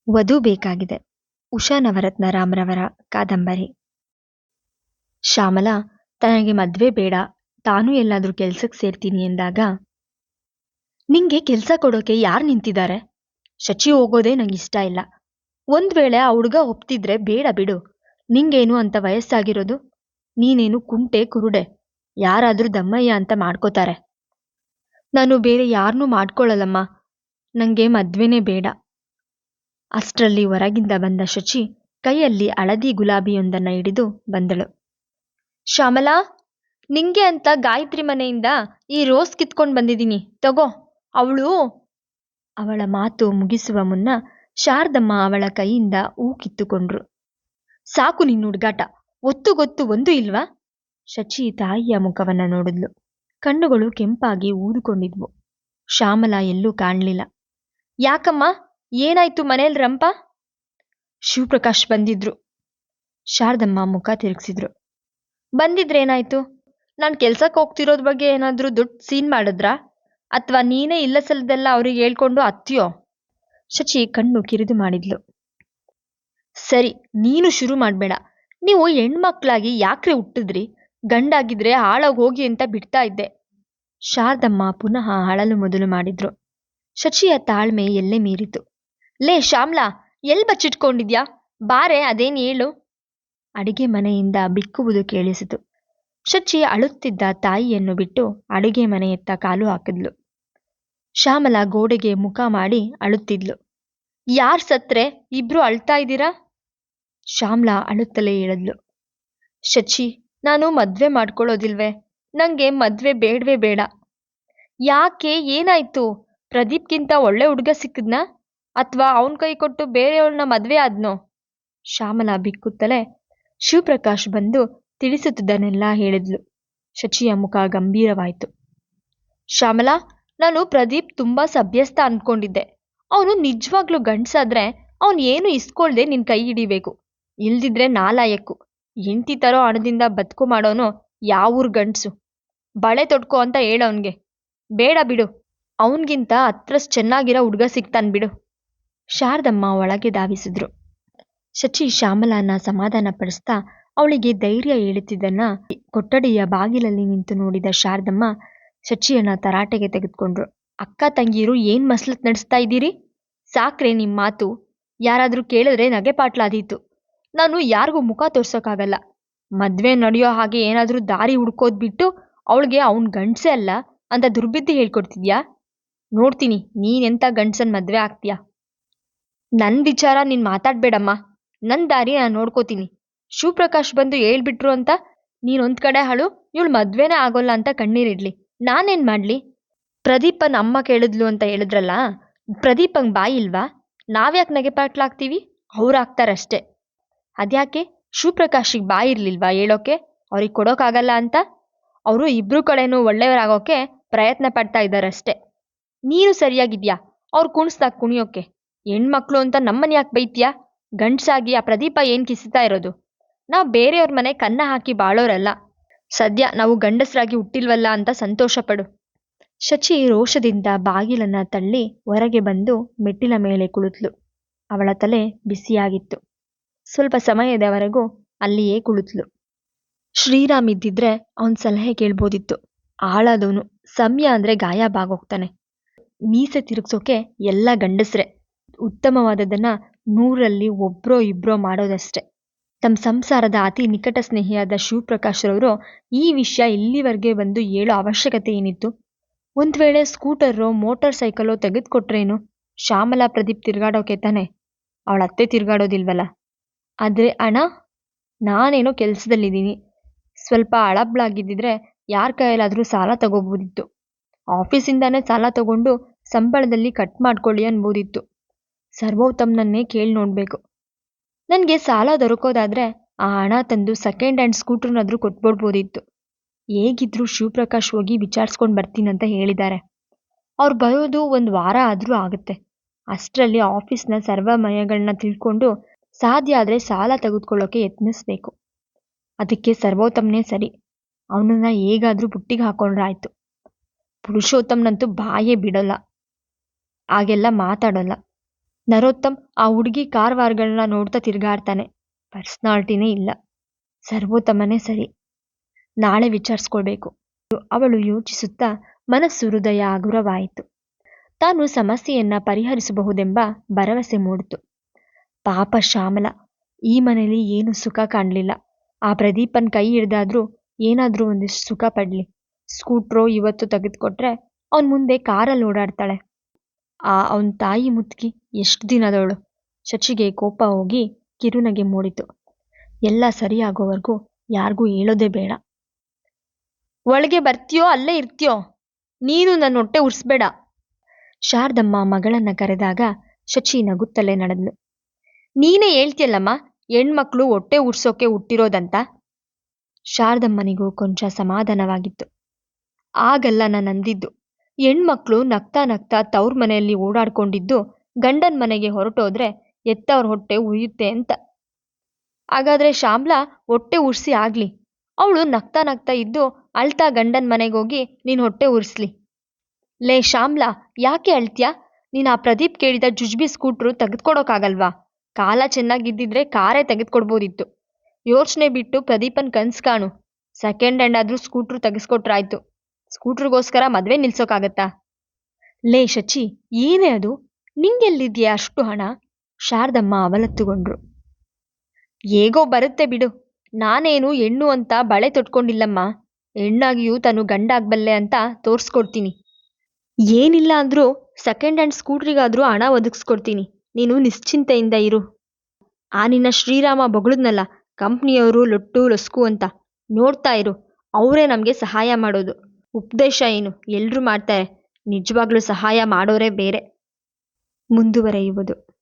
ವಧು ಬೇಕಾಗಿದೆ. ಉಷಾ ನವರತ್ನ ರಾಮ್ರವರ ಕಾದಂಬರಿ. ಶ್ಯಾಮಲಾ ತನಗೆ ಮದ್ವೆ ಬೇಡ, ತಾನೂ ಎಲ್ಲಾದ್ರೂ ಕೆಲ್ಸಕ್ಕೆ ಸೇರ್ತೀನಿ ಎಂದಾಗ, ನಿಂಗೆ ಕೆಲ್ಸ ಕೊಡೋಕೆ ಯಾರು ನಿಂತಿದ್ದಾರೆ? ಶಚಿ ಹೋಗೋದೇ ನಂಗೆ ಇಷ್ಟ ಇಲ್ಲ. ಒಂದ್ ವೇಳೆ ಆ ಹುಡುಗ ಒಪ್ತಿದ್ರೆ ಬೇಡ ಬಿಡು. ನಿಂಗೇನು ಅಂತ ವಯಸ್ಸಾಗಿರೋದು? ನೀನೇನು ಕುಂಟೆ ಕುರುಡೆ? ಯಾರಾದ್ರೂ ದಮ್ಮಯ್ಯ ಅಂತ ಮಾಡ್ಕೋತಾರೆ. ನಾನು ಬೇರೆ ಯಾರನ್ನೂ ಮಾಡ್ಕೊಳ್ಳಲ್ಲಮ್ಮ. ನಂಗೆ ಮದ್ವೆನೇ ಬೇಡ. ಅಷ್ಟರಲ್ಲಿ ಹೊರಗಿಂದ ಬಂದ ಶಚಿ ಕೈಯಲ್ಲಿ ಹಳದಿ ಗುಲಾಬಿಯೊಂದನ್ನ ಹಿಡಿದು ಬಂದಳು. ಶ್ಯಾಮಲಾ, ನಿಂಗೆ ಅಂತ ಗಾಯತ್ರಿ ಮನೆಯಿಂದ ಈ ರೋಸ್ ಕಿತ್ಕೊಂಡು ಬಂದಿದ್ದೀನಿ, ತಗೋ. ಅವಳ ಮಾತು ಮುಗಿಸುವ ಮುನ್ನ ಶಾರದಮ್ಮ ಅವಳ ಕೈಯಿಂದ ಹೂ ಕಿತ್ತುಕೊಂಡ್ರು. ಸಾಕು ನಿನ್ನ ಹುಡುಗಾಟ, ಒತ್ತು ಗೊತ್ತು ಒಂದು ಇಲ್ವಾ? ಶಚಿ ತಾಯಿಯ ಮುಖವನ್ನ ನೋಡಿದ್ಲು. ಕಣ್ಣುಗಳು ಕೆಂಪಾಗಿ ಊದಿಕೊಂಡಿದ್ವು. ಶ್ಯಾಮಲಾ ಎಲ್ಲೂ ಕಾಣಲಿಲ್ಲ. ಯಾಕಮ್ಮ, ಏನಾಯ್ತು ಮನೇಲಿ ರಂಪ? ಶಿವಪ್ರಕಾಶ್ ಬಂದಿದ್ರು. ಶಾರದಮ್ಮ ಮುಖ ತಿರುಗಿಸಿದ್ರು. ಬಂದಿದ್ರೇನಾಯ್ತು? ನಾನು ಕೆಲ್ಸಕ್ಕೆ ಹೋಗ್ತಿರೋದ್ ಬಗ್ಗೆ ಏನಾದ್ರೂ ದೊಡ್ಡ ಸೀನ್ ಮಾಡಿದ್ರಾ? ಅಥವಾ ನೀನೇ ಇಲ್ಲ ಸಲದೆಲ್ಲ ಅವ್ರಿಗೆ ಹೇಳ್ಕೊಂಡು ಅತ್ತಿಯೋ? ಶಚಿ ಕಣ್ಣು ಕಿರಿದು ಮಾಡಿದ್ಲು. ಸರಿ, ನೀನು ಶುರು ಮಾಡ್ಬೇಡ. ನೀವು ಹೆಣ್ಮಕ್ಳಾಗಿ ಯಾಕ್ರೆ ಹುಟ್ಟಿದ್ರಿ? ಗಂಡಾಗಿದ್ರೆ ಹಾಳಾಗಿ ಹೋಗಿ ಅಂತ ಬಿಡ್ತಾ ಇದ್ದೆ. ಶಾರದಮ್ಮ ಪುನಃ ಅಳಲು ಮೊದಲು ಮಾಡಿದ್ರು. ಶಚಿಯ ತಾಳ್ಮೆ ಎಲ್ಲೆ ಮೀರಿತು. ಲೇ ಶ್ಯಾಮ್ಲಾ, ಎಲ್ ಬಚ್ಚಿಟ್ಕೊಂಡಿದ್ಯಾ? ಬಾರೆ, ಅದೇನು ಹೇಳು. ಅಡಿಗೆ ಮನೆಯಿಂದ ಬಿಕ್ಕುವುದು ಕೇಳಿಸಿತು. ಶಚಿ ಅಳುತ್ತಿದ್ದ ತಾಯಿಯನ್ನು ಬಿಟ್ಟು ಅಡುಗೆ ಮನೆಯತ್ತ ಕಾಲು ಹಾಕಿದ್ಲು. ಶ್ಯಾಮಲಾ ಗೋಡೆಗೆ ಮುಖ ಮಾಡಿ ಅಳುತ್ತಿದ್ಲು. ಯಾರ್ ಸತ್ರೆ ಇಬ್ರು ಅಳ್ತಾ ಇದ್ದೀರಾ? ಶ್ಯಾಮಲಾ ಅಳುತ್ತಲೇ ಹೇಳಿದ್ಲು. ಶಚಿ, ನಾನು ಮದ್ವೆ ಮಾಡ್ಕೊಳ್ಳೋದಿಲ್ವೇ? ನಂಗೆ ಮದ್ವೆ ಬೇಡವೇ ಬೇಡ. ಯಾಕೆ, ಏನಾಯ್ತು? ಪ್ರದೀಪ್ಗಿಂತ ಒಳ್ಳೆ ಹುಡುಗ ಸಿಕ್ಕದ್ನಾ? ಅಥವಾ ಅವನ್ ಕೈ ಕೊಟ್ಟು ಬೇರೆಯವ್ರನ್ನ ಮದ್ವೆ ಆದ್ನೋ? ಶ್ಯಾಮಲಾ ಬಿಕ್ಕುತ್ತಲೇ ಶಿವಪ್ರಕಾಶ್ ಬಂದು ತಿಳಿಸುತ್ತಿದ್ದನ್ನೆಲ್ಲ ಹೇಳಿದ್ಲು. ಶಚಿಯ ಮುಖ ಗಂಭೀರವಾಯಿತು. ಶ್ಯಾಮಲಾ, ನಾನು ಪ್ರದೀಪ್ ತುಂಬಾ ಸಭ್ಯಸ್ಥ ಅನ್ಕೊಂಡಿದ್ದೆ. ಅವನು ನಿಜವಾಗ್ಲೂ ಗಂಡ್ಸಾದ್ರೆ ಅವನು ಏನು ಇಸ್ಕೊಳ್ದೆ ನಿನ್ ಕೈ ಹಿಡಿಬೇಕು. ಇಲ್ದಿದ್ರೆ ನಾಲಾಯಕ್ಕು. ಹೆಂಡತಿ ತರೋ ಹಣದಿಂದ ಬದುಕು ಮಾಡೋನು ಯಾವೂರ್ ಗಂಡ್ಸು? ಬಳೆ ತೊಡ್ಕೊ ಅಂತ ಹೇಳವನ್ಗೆ. ಬೇಡ ಬಿಡು, ಅವನ್ಗಿಂತ ಹತ್ರಸ್ ಚೆನ್ನಾಗಿರೋ ಹುಡುಗ ಸಿಗ್ತಾನ್ ಬಿಡು. ಶಾರದಮ್ಮ ಒಳಗೆ ಧಾವಿಸಿದ್ರು. ಶಚಿ ಶ್ಯಾಮಲಾನ ಸಮಾಧಾನ ಪಡಿಸ್ತಾ ಅವಳಿಗೆ ಧೈರ್ಯ ಹೇಳುತ್ತಿದ್ದನ್ನ ಕೊಠಡಿಯ ಬಾಗಿಲಲ್ಲಿ ನಿಂತು ನೋಡಿದ ಶಾರದಮ್ಮ ಶಚಿಯನ್ನ ತರಾಟೆಗೆ ತೆಗೆದುಕೊಂಡ್ರು. ಅಕ್ಕ ತಂಗಿರು ಏನ್ ಮಸ್ಲತ್ ನಡೆಸ್ತಾ ಇದ್ದೀರಿ? ಸಾಕ್ರೆ ನಿಮ್ ಮಾತು. ಯಾರಾದ್ರೂ ಕೇಳಿದ್ರೆ ನಗೆ ಪಾಟ್ಲಾದೀತು. ನಾನು ಯಾರಿಗೂ ಮುಖ ತೋರ್ಸೋಕ್ಕಾಗಲ್ಲ. ಮದ್ವೆ ನಡೆಯೋ ಹಾಗೆ ಏನಾದ್ರೂ ದಾರಿ ಹುಡ್ಕೋದ್ ಬಿಟ್ಟು ಅವಳಿಗೆ ಅವನ್ ಗಂಡ್ಸೆ ಅಲ್ಲ ಅಂತ ದುರ್ಬಿದ್ದಿ ಹೇಳ್ಕೊಡ್ತಿದ್ಯಾ? ನೋಡ್ತೀನಿ ನೀನೆಂತ ಗಂಡ್ಸನ್ ಮದ್ವೆ ಆಗ್ತೀಯಾ. ನನ್ ವಿಚಾರ ನೀನ್ ಮಾತಾಡ್ಬೇಡಮ್ಮ. ನನ್ ದಾರಿ ನಾನು ನೋಡ್ಕೋತೀನಿ. ಶಿವಪ್ರಕಾಶ್ ಬಂದು ಹೇಳ್ಬಿಟ್ರು ಅಂತ ನೀನೊಂದ್ ಕಡೆ ಹಾಳು, ಇವಳು ಮದ್ವೆನೇ ಆಗೋಲ್ಲ ಅಂತ ಕಣ್ಣೀರಿಡ್ಲಿ. ನಾನೇನ್ ಮಾಡ್ಲಿ? ಪ್ರದೀಪನ್ ಅಮ್ಮ ಕೇಳಿದ್ಲು ಅಂತ ಹೇಳಿದ್ರಲ್ಲ, ಪ್ರದೀಪಂಗ್ ಬಾಯಿ ಇಲ್ವಾ? ನಾವ್ಯಾಕೆ ನಗೆಪಾಟ್ಲಾಗ್ತೀವಿ? ಅವ್ರು ಆಗ್ತಾರಷ್ಟೇ. ಅದ್ಯಾಕೆ ಶಿವಪ್ರಕಾಶಿಗೆ ಬಾಯಿ ಇರ್ಲಿಲ್ವಾ ಹೇಳೋಕೆ ಅವ್ರಿಗೆ ಕೊಡೋಕ್ಕಾಗಲ್ಲ ಅಂತ? ಅವರು ಇಬ್ರು ಕಡೆನೂ ಒಳ್ಳೆಯವರಾಗೋಕೆ ಪ್ರಯತ್ನ ಪಡ್ತಾ ಇದ್ದಾರಷ್ಟೇ. ನೀನು ಸರಿಯಾಗಿದ್ಯಾ ಅವ್ರು ಕುಣಿಸ್ದಾಗ ಕುಣಿಯೋಕೆ? ಹೆಣ್ಮಕ್ಳು ಅಂತ ನಮ್ಮನ್ ಯಾಕೆ ಬೈತ್ಯಾ? ಗಂಡ್ಸಾಗಿ ಆ ಪ್ರದೀಪ ಏನ್ ಕಿಸಿತಾ ಇರೋದು? ನಾವು ಬೇರೆಯವ್ರ ಮನೆ ಕನ್ನ ಹಾಕಿ ಬಾಳೋರಲ್ಲ. ಸದ್ಯ ನಾವು ಗಂಡಸರಾಗಿ ಹುಟ್ಟಿಲ್ವಲ್ಲ ಅಂತ ಸಂತೋಷ ಪಡು. ಶಚಿ ರೋಷದಿಂದ ಬಾಗಿಲನ್ನ ತಳ್ಳಿ ಹೊರಗೆ ಬಂದು ಮೆಟ್ಟಿಲ ಮೇಲೆ ಕುಳಿತ್ಲು. ಅವಳ ತಲೆ ಬಿಸಿಯಾಗಿತ್ತು. ಸ್ವಲ್ಪ ಸಮಯದವರೆಗೂ ಅಲ್ಲಿಯೇ ಕುಳಿತ್ಲು. ಶ್ರೀರಾಮ್ ಇದ್ದಿದ್ರೆ ಅವನ್ ಸಲಹೆ ಕೇಳ್ಬೋದಿತ್ತು. ಆಳಾದವನು, ಸಮಯ ಅಂದ್ರೆ ಗಾಯಬಾಗೋಗ್ತಾನೆ. ಮೀಸೆ ತಿರುಗ್ಸೋಕೆ ಎಲ್ಲ ಗಂಡಸ್ರೆ. ಉತ್ತಮವಾದದನ್ನ 100ರಲ್ಲಿ ಒಬ್ರೋ ಇಬ್ರೋ ಮಾಡೋದಷ್ಟೆ. ತಮ್ಮ ಸಂಸಾರದ ಅತಿ ನಿಕಟ ಸ್ನೇಹಿಯಾದ ಶಿವಪ್ರಕಾಶ್ ರವರು ಈ ವಿಷಯ ಇಲ್ಲಿವರೆಗೆ ಬಂದು ಹೇಳೋ ಅವಶ್ಯಕತೆ ಏನಿತ್ತು? ಒಂದ್ ವೇಳೆ ಸ್ಕೂಟರೋ ಮೋಟಾರ್ ಸೈಕಲೋ ತೆಗೆದುಕೊಟ್ರೇನು? ಶ್ಯಾಮಲಾ ಪ್ರದೀಪ್ ತಿರ್ಗಾಡೋಕೆ ತಾನೆ, ಅವಳ ಅತ್ತೆ ತಿರ್ಗಾಡೋದಿಲ್ವಲ್ಲ. ಆದ್ರೆ ಹಣ? ನಾನೇನೋ ಕೆಲ್ಸದಲ್ಲಿದ್ದೀನಿ. ಸ್ವಲ್ಪ ಹಳಬ್ಳಾಗಿದ್ದಿದ್ರೆ ಯಾರ ಕೈಯಲ್ಲಾದ್ರೂ ಸಾಲ ತಗೋಬೋದಿತ್ತು. ಆಫೀಸಿಂದಾನೇ ಸಾಲ ತಗೊಂಡು ಸಂಬಳದಲ್ಲಿ ಕಟ್ ಮಾಡ್ಕೊಳ್ಳಿ ಅನ್ಬೋದಿತ್ತು. ಸರ್ವೋತ್ತಮ್ನನ್ನೇ ಕೇಳಿ ನೋಡ್ಬೇಕು. ನನಗೆ ಸಾಲ ದೊರಕೋದಾದ್ರೆ ಆ ಹಣ ತಂದು ಸೆಕೆಂಡ್ ಹ್ಯಾಂಡ್ ಸ್ಕೂಟರ್ನಾದ್ರೂ ಕೊಟ್ಬಿಡ್ಬೋದಿತ್ತು. ಹೇಗಿದ್ರು ಶಿವಪ್ರಕಾಶ್ ಹೋಗಿ ವಿಚಾರಿಸ್ಕೊಂಡು ಬರ್ತೀನಂತ ಹೇಳಿದ್ದಾರೆ. ಅವ್ರು ಬರೋದು 1 ವಾರ ಆದ್ರೂ ಆಗುತ್ತೆ. ಅಷ್ಟರಲ್ಲಿ ಆಫೀಸ್ನ ಸರ್ವಮಯಗಳನ್ನ ತಿಳ್ಕೊಂಡು ಸಾಧ್ಯ ಆದ್ರೆ ಸಾಲ ತೆಗೆದುಕೊಳ್ಳೋಕೆ ಯತ್ನಿಸ್ಬೇಕು. ಅದಕ್ಕೆ ಸರ್ವೋತ್ತಮ್ನೇ ಸರಿ. ಅವನನ್ನ ಹೇಗಾದ್ರೂ ಬುಟ್ಟಿಗೆ ಹಾಕೊಂಡ್ರಾಯ್ತು. ಪುರುಷೋತ್ತಮ್ನಂತೂ ಬಾಯೇ ಬಿಡೋಲ್ಲ, ಹಾಗೆಲ್ಲ ಮಾತಾಡೋಲ್ಲ. ನರೋತ್ತಮ್ ಆ ಹುಡುಗಿ ಕಾರ್ವಾರ್ಗಳನ್ನ ನೋಡ್ತಾ ತಿರುಗಾಡ್ತಾನೆ. ಪರ್ಸ್ನಾಲಿಟಿನೇ ಇಲ್ಲ. ಸರ್ವೋತ್ತಮನೇ ಸರಿ. ನಾಳೆ ವಿಚಾರಿಸ್ಕೊಳ್ಬೇಕು. ಅವಳು ಯೋಚಿಸುತ್ತಾ ಮನಸ್ಸು ಹೃದಯ ಹಗುರವಾಯಿತು. ತಾನು ಸಮಸ್ಯೆಯನ್ನ ಪರಿಹರಿಸಬಹುದೆಂಬ ಭರವಸೆ ಮೂಡಿತು. ಪಾಪ ಶ್ಯಾಮಲ, ಈ ಮನೇಲಿ ಏನು ಸುಖ ಕಾಣಲಿಲ್ಲ. ಆ ಪ್ರದೀಪನ್ ಕೈ ಹಿಡ್ದಾದ್ರೂ ಏನಾದ್ರೂ ಒಂದಿಷ್ಟು ಸುಖ ಪಡ್ಲಿ. ಸ್ಕೂಟ್ರೋ ಇವತ್ತು ತೆಗೆದುಕೊಟ್ರೆ ಅವನ್ ಮುಂದೆ ಕಾರಲ್ಲಿ ಓಡಾಡ್ತಾಳೆ. ಅವನ್ ತಾಯಿ ಮುತ್ಕಿ ಎಷ್ಟು ದಿನದವಳು. ಶಚಿಗೆ ಕೋಪ ಹೋಗಿ ಕಿರುನಗೆ ಮೂಡಿತು. ಎಲ್ಲ ಸರಿಯಾಗೋವರೆಗೂ ಯಾರಿಗೂ ಹೇಳೋದೇ ಬೇಡ. ಒಳಗೆ ಬರ್ತೀಯೋ ಅಲ್ಲೇ ಇರ್ತೀಯೋ? ನೀನು ನನ್ನ ಹೊಟ್ಟೆ ಉರ್ಸ್ಬೇಡ. ಶಾರದಮ್ಮ ಮಗಳನ್ನ ಕರೆದಾಗ ಶಚಿ ನಗುತ್ತಲೇ ನಡೆದ್ಲು. ನೀನೇ ಹೇಳ್ತಿಯಲ್ಲಮ್ಮ, ಹೆಣ್ಮಕ್ಳು ಹೊಟ್ಟೆ ಉರ್ಸೋಕೆ ಹುಟ್ಟಿರೋದಂತ. ಶಾರದಮ್ಮನಿಗೂ ಕೊಂಚ ಸಮಾಧಾನವಾಗಿತ್ತು. ಆಗಲ್ಲ ನಾನು ಅಂದಿದ್ದು. ಹೆಣ್ಮಕ್ಳು ನಗ್ತಾ ನಗ್ತಾ ತವ್ರ ಮನೆಯಲ್ಲಿ ಓಡಾಡ್ಕೊಂಡಿದ್ದು ಗಂಡನ ಮನೆಗೆ ಹೊರಟೋದ್ರೆ ಎತ್ತವ್ರ ಹೊಟ್ಟೆ ಉರಿಯುತ್ತೆ ಅಂತ. ಹಾಗಾದ್ರೆ ಶ್ಯಾಮ್ಲಾ ಹೊಟ್ಟೆ ಉರ್ಸಿ ಆಗ್ಲಿ. ಅವಳು ನಗ್ತಾ ನಗ್ತಾ ಇದ್ದು ಅಳ್ತಾ ಗಂಡನ ಮನೆಗೋಗಿ ನೀನ್ ಹೊಟ್ಟೆ ಉರ್ಸ್ಲಿ. ಲೇ ಶ್ಯಾಮ್ಲಾ, ಯಾಕೆ ಅಳ್ತ್ಯಾ? ನೀನು ಆ ಪ್ರದೀಪ್ ಕೇಳಿದ ಜುಜ್ಬಿ ಸ್ಕೂಟ್ರು ತೆಗೆದುಕೊಡೋಕ್ಕಾಗಲ್ವಾ? ಕಾಲ ಚೆನ್ನಾಗಿದ್ದಿದ್ರೆ ಕಾರೇ ತೆಗೆದುಕೊಡ್ಬೋದಿತ್ತು. ಯೋಚನೆ ಬಿಟ್ಟು ಪ್ರದೀಪನ್ ಕನ್ಸ್ ಕಾಣು. ಸೆಕೆಂಡ್ ಹ್ಯಾಂಡ್ ಆದ್ರೂ ಸ್ಕೂಟ್ರು ತೆಗೆಸ್ಕೊಟ್ರಾಯ್ತು. ಸ್ಕೂಟ್ರಿಗೋಸ್ಕರ ಮದ್ವೆ ನಿಲ್ಸೋಕ್ಕಾಗತ್ತಾ? ಲೇ ಶಚಿ, ಏನೇ ಅದು? ನಿಂಗೆಲ್ಲಿದ್ಯಾ ಅಷ್ಟು ಹಣ? ಶಾರದಮ್ಮ ಅವಲತ್ತುಗೊಂಡ್ರು. ಹೇಗೋ ಬರುತ್ತೆ ಬಿಡು. ನಾನೇನು ಹೆಣ್ಣು ಅಂತ ಬಳೆ ತೊಟ್ಕೊಂಡಿಲ್ಲಮ್ಮ. ಹೆಣ್ಣಾಗಿಯೂ ತಾನು ಗಂಡಾಗ್ಬಲ್ಲೆ ಅಂತ ತೋರಿಸ್ಕೊಡ್ತೀನಿ. ಏನಿಲ್ಲ ಅಂದ್ರೂ ಸೆಕೆಂಡ್ ಹ್ಯಾಂಡ್ ಸ್ಕೂಟ್ರಿಗಾದ್ರೂ ಹಣ ಒದಗಿಸ್ಕೊಡ್ತೀನಿ. ನೀನು ನಿಶ್ಚಿಂತೆಯಿಂದ ಇರು. ಆ ನಿನ್ನ ಶ್ರೀರಾಮ ಬೊಗಳಿದ್ನಲ್ಲ, ಕಂಪ್ನಿಯವರು ಲೊಟ್ಟು ಲೊಸ್ಕು ಅಂತ. ನೋಡ್ತಾ ಇರು, ಅವರೇ ನಮಗೆ ಸಹಾಯ ಮಾಡೋದು. ಉಪದೇಶ ಏನು, ಎಲ್ರೂ ಮಾಡ್ತಾರೆ. ನಿಜವಾಗ್ಲೂ ಸಹಾಯ ಮಾಡೋರೇ ಬೇರೆ. ಮುಂದುವರೆಯುವುದು.